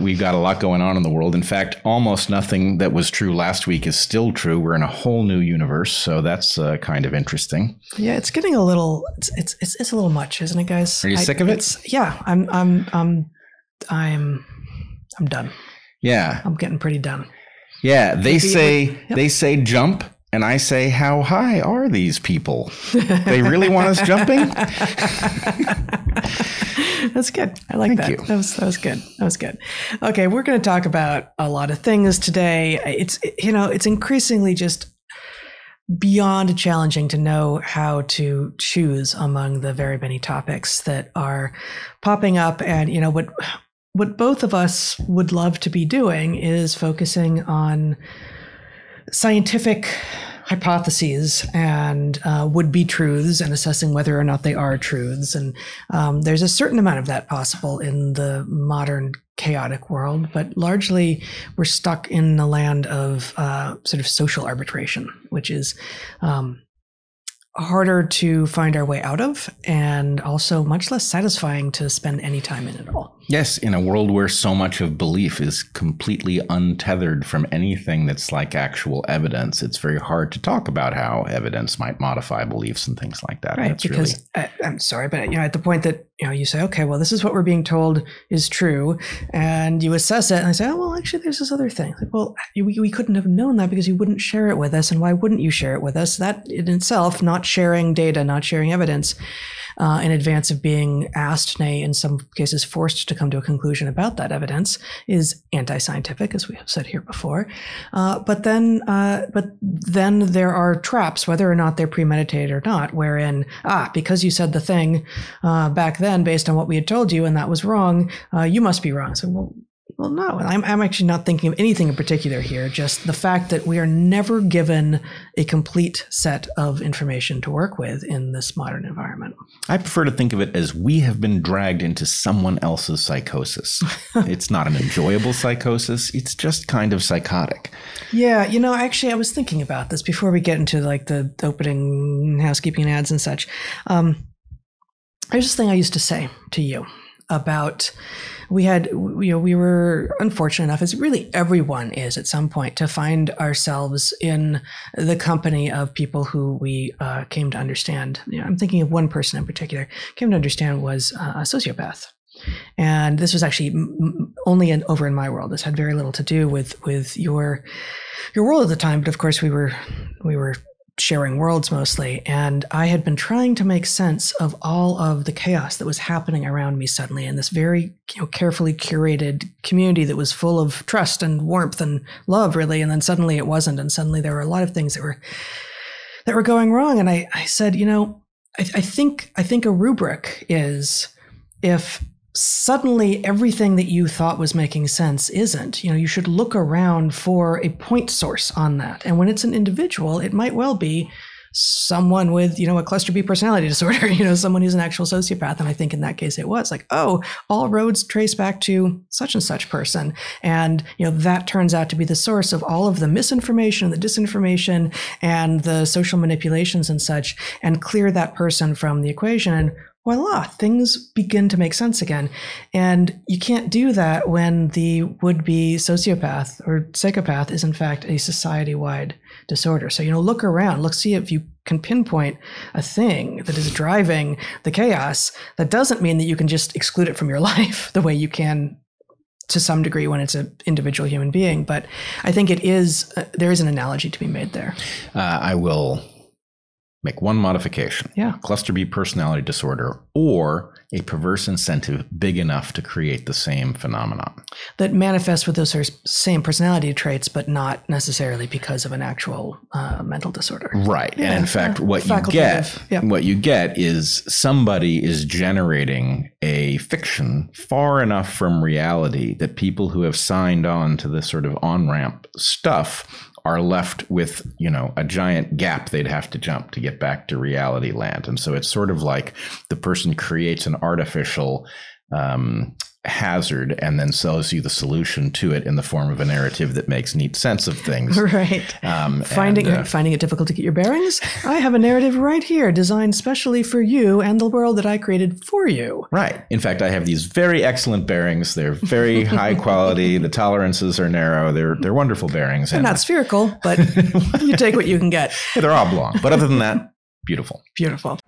we've got a lot going on in the world. In fact, almost nothing that was true last week is still true. We're in a whole new universe, so that's kind of interesting. Yeah, it's getting a little. It's a little much, isn't it, guys? Are you sick of it? Yeah, I'm done. Yeah, I'm getting pretty done. Yeah, they say jump, and I say, how high are these people? They really want us jumping? That's good. I like that. That was good. That was good. Okay, we're going to talk about a lot of things today. It's increasingly just beyond challenging to know how to choose among the very many topics that are popping up. And what both of us would love to be doing is focusing on scientific hypotheses and would-be truths and assessing whether or not they are truths. And there's a certain amount of that possible in the modern chaotic world, but largely we're stuck in the land of sort of social arbitration, which is harder to find our way out of, and also much less satisfying to spend any time in at all. Yes, in a world where so much of belief is completely untethered from anything that's like actual evidence, it's very hard to talk about how evidence might modify beliefs and things like that. Right, that's because I'm sorry, but at the point that you say, okay, well, this is what we're being told is true, and you assess it, and I say, oh, well, actually, there's this other thing. Like, well, we couldn't have known that because you wouldn't share it with us, and why wouldn't you share it with us? That in itself, not sharing data, not sharing evidence, in advance of being asked, nay, in some cases forced to come to a conclusion about that evidence, is anti-scientific, as we have said here before. But then there are traps, whether or not they're premeditated or not, wherein, because you said the thing back then based on what we had told you and that was wrong, you must be wrong. So, well, no, I'm actually not thinking of anything in particular here, just the fact that we are never given a complete set of information to work with in this modern environment. I prefer to think of it as we have been dragged into someone else's psychosis. It's not an enjoyable psychosis. It's just kind of psychotic. Yeah, actually, I was thinking about this before we get into like the opening housekeeping ads and such. There's this thing I used to say to you about we were unfortunate enough, as really everyone is at some point, to find ourselves in the company of people who we came to understand. I'm thinking of one person in particular, came to understand was a sociopath. And this was actually only over in my world. This had very little to do with your world at the time, but of course we were sharing worlds mostly, and I had been trying to make sense of all of the chaos that was happening around me suddenly in this very carefully curated community that was full of trust and warmth and love, really, and then suddenly it wasn't, and suddenly there were a lot of things that were going wrong. And I said, I think a rubric is if suddenly everything that you thought was making sense isn't. You should look around for a point source on that. And when it's an individual, it might well be someone with, a cluster B personality disorder, someone who's an actual sociopath. And I think in that case it was like, oh, all roads trace back to such and such person. And, that turns out to be the source of all of the misinformation, the disinformation, and the social manipulations and such, and clear that person from the equation. And voila, things begin to make sense again. And you can't do that when the would-be sociopath or psychopath is in fact a society-wide disorder. So, look around, see if you can pinpoint a thing that is driving the chaos. That doesn't mean that you can just exclude it from your life the way you can to some degree when it's an individual human being. But I think there is an analogy to be made there. I will make one modification. Yeah. Cluster B personality disorder, or a perverse incentive big enough to create the same phenomenon. That manifests with those same personality traits, but not necessarily because of an actual mental disorder. Right. Yeah. And in fact, what you get is somebody is generating a fiction far enough from reality that people who have signed on to this sort of on-ramp stuff are left with, a giant gap they'd have to jump to get back to reality land. And so it's sort of like the person creates an artificial hazard and then sells you the solution to it in the form of a narrative that makes neat sense of things. Right. Finding it difficult to get your bearings? I have a narrative right here designed specially for you and the world that I created for you. Right. In fact, I have these very excellent bearings. They're very high quality. The tolerances are narrow. They're wonderful bearings. They're not spherical, but you take what you can get. They're oblong. But other than that, beautiful. Beautiful.